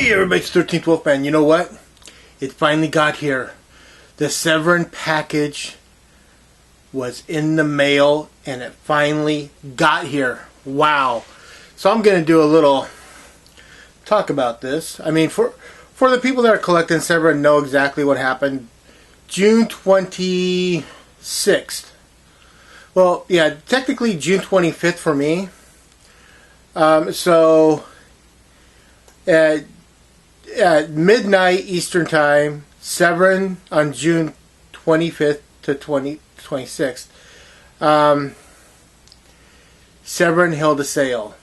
Hey everybody, it's 13th Wolfman. You know what? It finally got here. The SEVERIN package was in the mail and it finally got here. Wow. So I'm going to do a little talk about this. I mean, for the people that are collecting SEVERIN know exactly what happened. June 26th. Well, yeah, technically June 25th for me. At midnight Eastern Time, SEVERIN on June 25th to 26th, SEVERIN held a sale.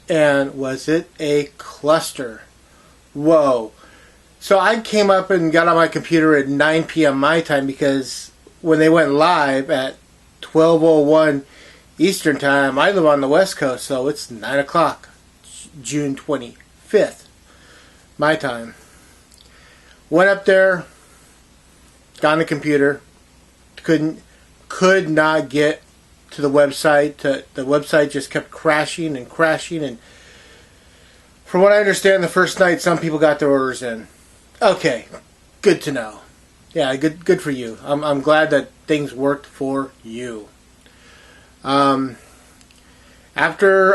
And was it a cluster? Whoa. So I came up and got on my computer at 9 p.m. my time because when they went live at 12:01 Eastern Time, I live on the West Coast, so it's 9 o'clock, June 25th. My time. Went up there, got on the computer, could not get to the website. The website just kept crashing, and from what I understand, the first night some people got their orders in. Okay, good to know. Yeah, good for you. I'm glad that things worked for you. After,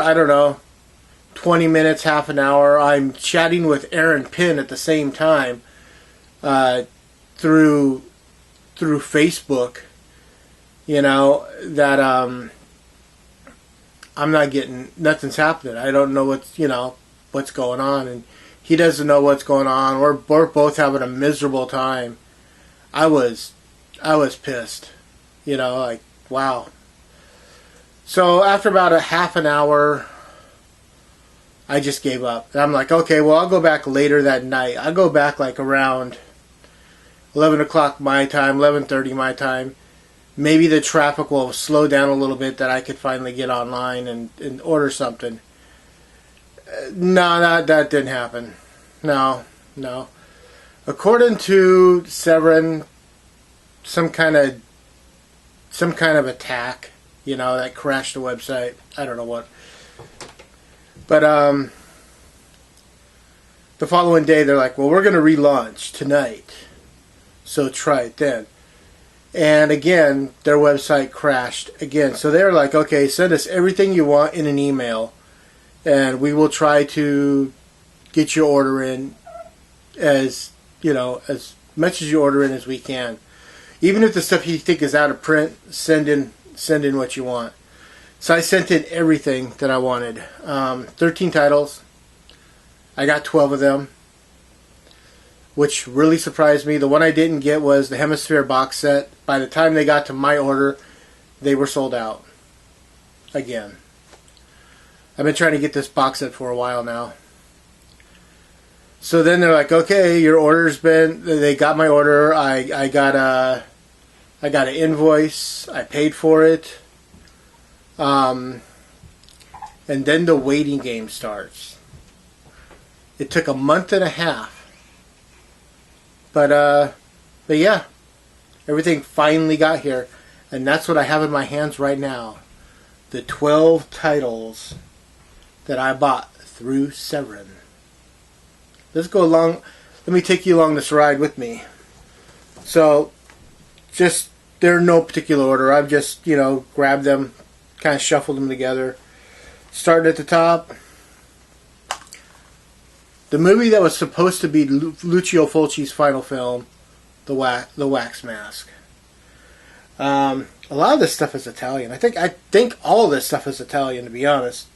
I don't know, 20 minutes, half an hour, I'm chatting with Aaron Pinn at the same time through Facebook, you know, that I'm not getting, nothing's happening. I don't know what's going on, and he doesn't know what's going on. We're both having a miserable time. I was pissed, you know, like, wow. So after about a half an hour, I just gave up. And I'm like, okay, well, I'll go back later that night. I'll go back like around 11 o'clock my time, 11:30 my time. Maybe the traffic will slow down a little bit that I could finally get online and order something. No, that didn't happen. No. According to SEVERIN, some kind of attack, you know, that crashed the website. I don't know what. But the following day, they're like, well, we're going to relaunch tonight, so try it then. And again, their website crashed again. So they're like, okay, send us everything you want in an email, and we will try to get your order in as much as you order in as we can. Even if the stuff you think is out of print, send in what you want. So I sent in everything that I wanted. 13 titles. I got 12 of them, which really surprised me. The one I didn't get was the Hemisphere box set. By the time they got to my order, they were sold out. Again. I've been trying to get this box set for a while now. So then they're like, okay, your order's been... They got my order. I got an invoice. I paid for it. And then the waiting game starts. It took a month and a half. But yeah, everything finally got here. And that's what I have in my hands right now. The 12 titles that I bought through SEVERIN. Let's go along. Let me take you along this ride with me. So, they're in no particular order. I've just, grabbed them, kind of shuffled them together. Starting at the top. The movie that was supposed to be Lucio Fulci's final film, The Wax Mask. A lot of this stuff is Italian. I think all of this stuff is Italian, to be honest.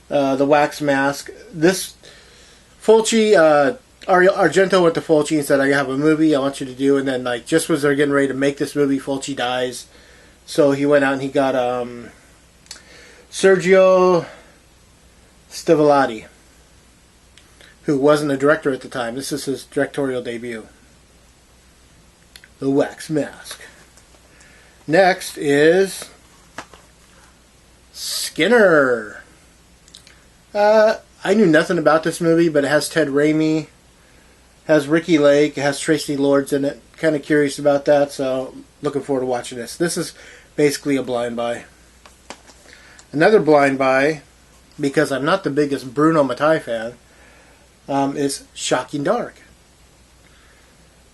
The Wax Mask. This Fulci, Argento went to Fulci and said, I have a movie I want you to do, and then just as they're getting ready to make this movie, Fulci dies. So he went out and he got Sergio Stivalati, who wasn't a director at the time. This is his directorial debut. The Wax Mask. Next is Skinner. I knew nothing about this movie, but it has Ted Raimi, has Ricky Lake, it has Tracy Lords in it. Kind of curious about that, so looking forward to watching this. This is basically a blind buy. Another blind buy, because I'm not the biggest Bruno Mattei fan, is Shocking Dark.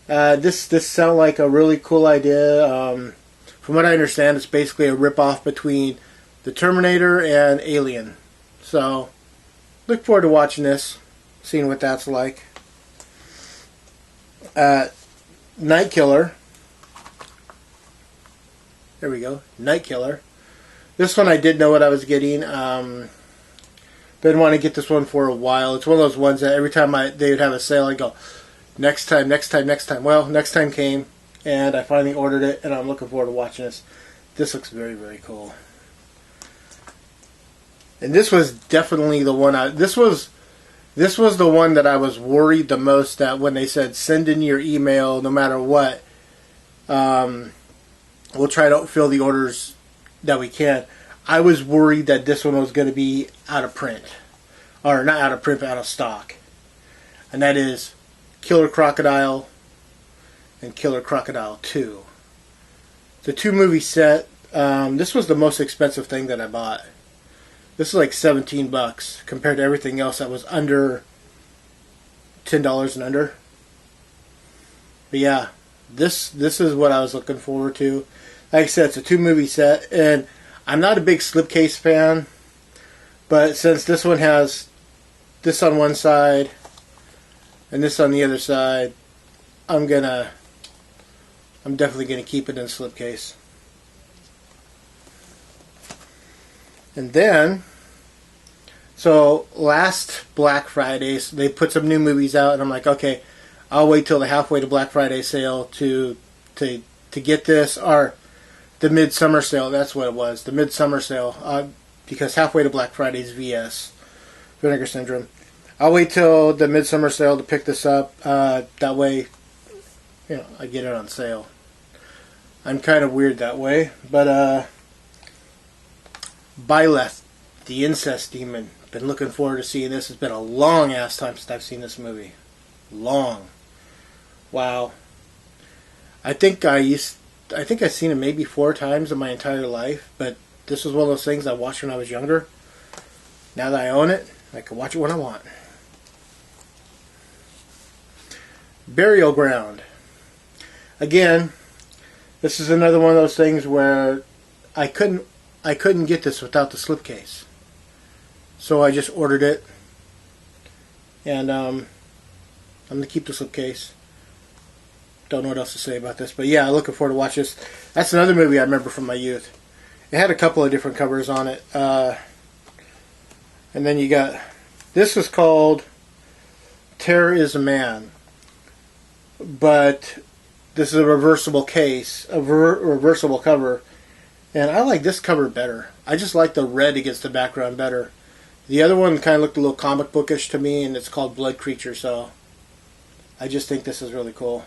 This sounds like a really cool idea. From what I understand, it's basically a rip-off between the Terminator and Alien. So, look forward to watching this, seeing what that's like. Night Killer. There we go. Night Killer. This one I did know what I was getting. Been wanting to get this one for a while. It's one of those ones that every time they would have a sale, I go, next time, next time, next time. Well, next time came, and I finally ordered it, and I'm looking forward to watching this. This looks very, very cool. And this was definitely the one this was the one that I was worried the most that when they said send in your email no matter what, we'll try to fill the orders that we can. I was worried that this one was going to be out of print. Or not out of print, but out of stock. And that is Killer Crocodile and Killer Crocodile 2. It's a 2-movie set. This was the most expensive thing that I bought. This is like $17 compared to everything else that was under $10 and under. But yeah, this is what I was looking forward to. Like I said, it's a 2-movie set, and I'm not a big slipcase fan, but since this one has this on one side and this on the other side, I'm definitely gonna keep it in slipcase. And then, so last Black Friday, they put some new movies out, and I'm like, okay, I'll wait till the halfway to Black Friday sale to get this, or the Midsummer sale. That's what it was, the Midsummer sale, because halfway to Black Friday is VS, Vinegar Syndrome. I'll wait till the Midsummer sale to pick this up. That way, I get it on sale. I'm kind of weird that way, but Byleth, the Incest Demon. Been looking forward to seeing this. It's been a long ass time since I've seen this movie. Long. Wow. I think I've seen it maybe 4 times in my entire life, but this was one of those things I watched when I was younger. Now that I own it, I can watch it when I want. Burial Ground. Again, this is another one of those things where I couldn't get this without the slipcase. So I just ordered it. And I'm going to keep the slipcase. Don't know what else to say about this. But yeah, I'm looking forward to watch this. That's another movie I remember from my youth. It had a couple of different covers on it. And then you got... This was called Terror is a Man. But this is a reversible case. A reversible cover. And I like this cover better. I just like the red against the background better. The other one kind of looked a little comic bookish to me, and it's called Blood Creature, so I just think this is really cool.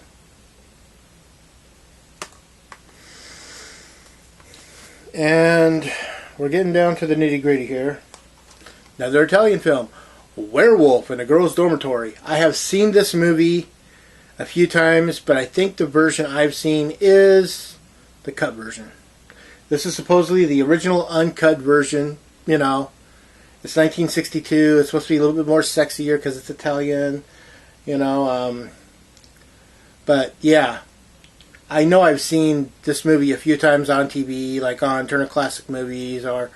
And we're getting down to the nitty-gritty here. Another Italian film, Werewolf in a Girl's Dormitory. I have seen this movie a few times, but I think the version I've seen is the cut version. This is supposedly the original uncut version, It's 1962. It's supposed to be a little bit more sexier because it's Italian, But yeah, I know I've seen this movie a few times on TV, like on Turner Classic Movies or,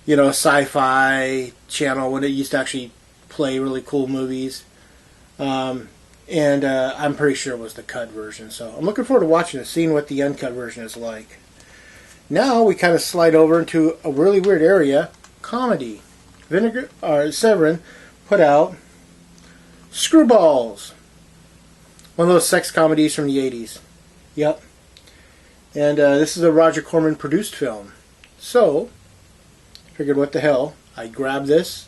Sci-Fi Channel when it used to actually play really cool movies. And I'm pretty sure it was the cut version. So I'm looking forward to watching it, seeing what the uncut version is like. Now we kind of slide over into a really weird area, comedy. SEVERIN put out Screwballs, one of those sex comedies from the 80s. Yep. And this is a Roger Corman produced film. So, figured what the hell, I grabbed this,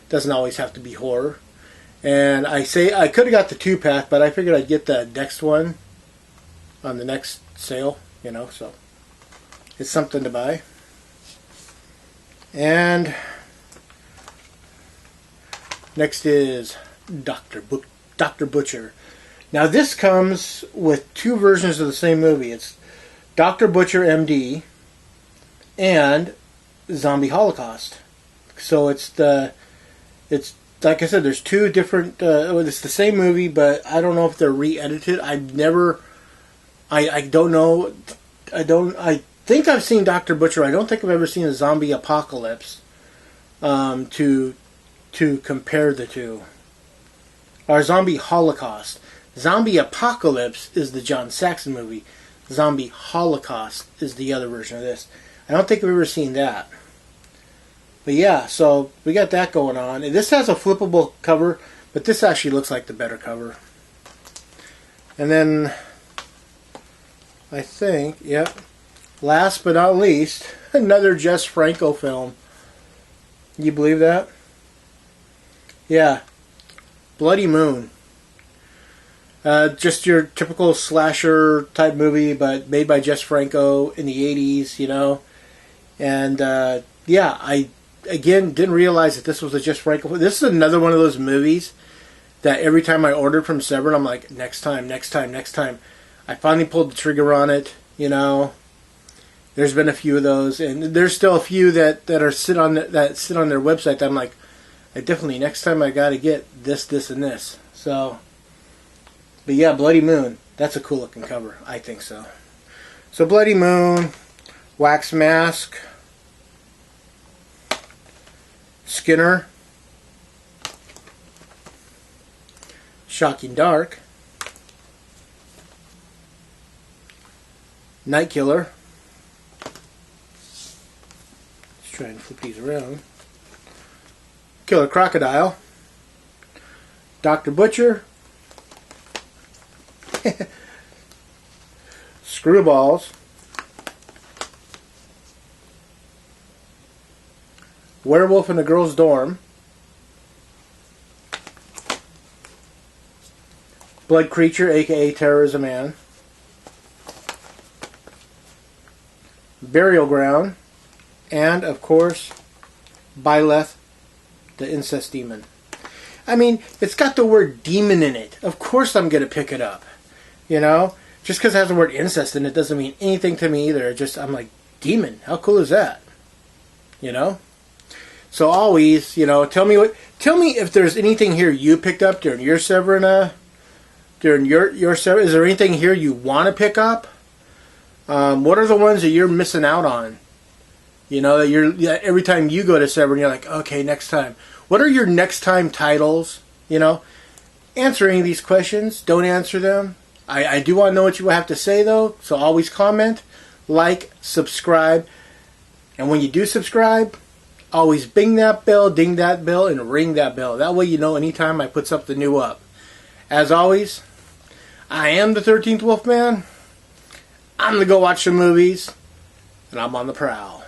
doesn't always have to be horror. And I could have got the 2-pack, but I figured I'd get the next one on the next sale, so it's something to buy. And next is Dr. Butcher. Now this comes with 2 versions of the same movie. It's Dr. Butcher MD and Zombie Holocaust. So it's like I said, there's two different. It's the same movie, but I don't know if they're re-edited. I've never. I don't know. I think I've seen Dr. Butcher. I don't think I've ever seen a zombie apocalypse. To compare the two. Or zombie holocaust. Zombie apocalypse is the John Saxon movie. Zombie holocaust is the other version of this. I don't think I've ever seen that. But yeah, so we got that going on. And this has a flippable cover, but this actually looks like the better cover. And then, I think, yep, last but not least, another Jess Franco film. You believe that? Yeah. Bloody Moon. Just your typical slasher type movie, but made by Jess Franco in the 80s, you know. And, yeah, I, again, didn't realize that this was a Jess Franco. This is another one of those movies that every time I ordered from Severin, I'm like, next time, next time, next time. I finally pulled the trigger on it, you know. There's been a few of those, and there's still a few that sit on their website that I'm like, I definitely, next time I got to get this, this, and this. So, but yeah, Bloody Moon. That's a cool looking cover. I think so. So Bloody Moon, Wax Mask, Skinner, Shocking Dark, Night Killer. Let's try and flip these around. Killer Crocodile, Dr. Butcher, Screwballs, Werewolf in a Girl's Dorm, Blood Creature, aka Terror is a Man, Burial Ground, and of course, Byleth, the incest demon. I mean, it's got the word demon in it. Of course I'm going to pick it up. You know? Just because it has the word incest in it doesn't mean anything to me either. I'm like, demon. How cool is that? You know? So always, you know, tell me if there's anything here you picked up during your Severin, during your Severin. Is there anything here you want to pick up? What are the ones that you're missing out on? You know, that every time you go to Severin, you're like, okay, next time. What are your next time titles? You know, answer any of these questions. Don't answer them. I do want to know what you have to say, though. So always comment, like, subscribe. And when you do subscribe, always bing that bell, ding that bell, and ring that bell. That way you know anytime I put something new up. As always, I am the 13th Wolfman. I'm going to go watch some movies. And I'm on the prowl.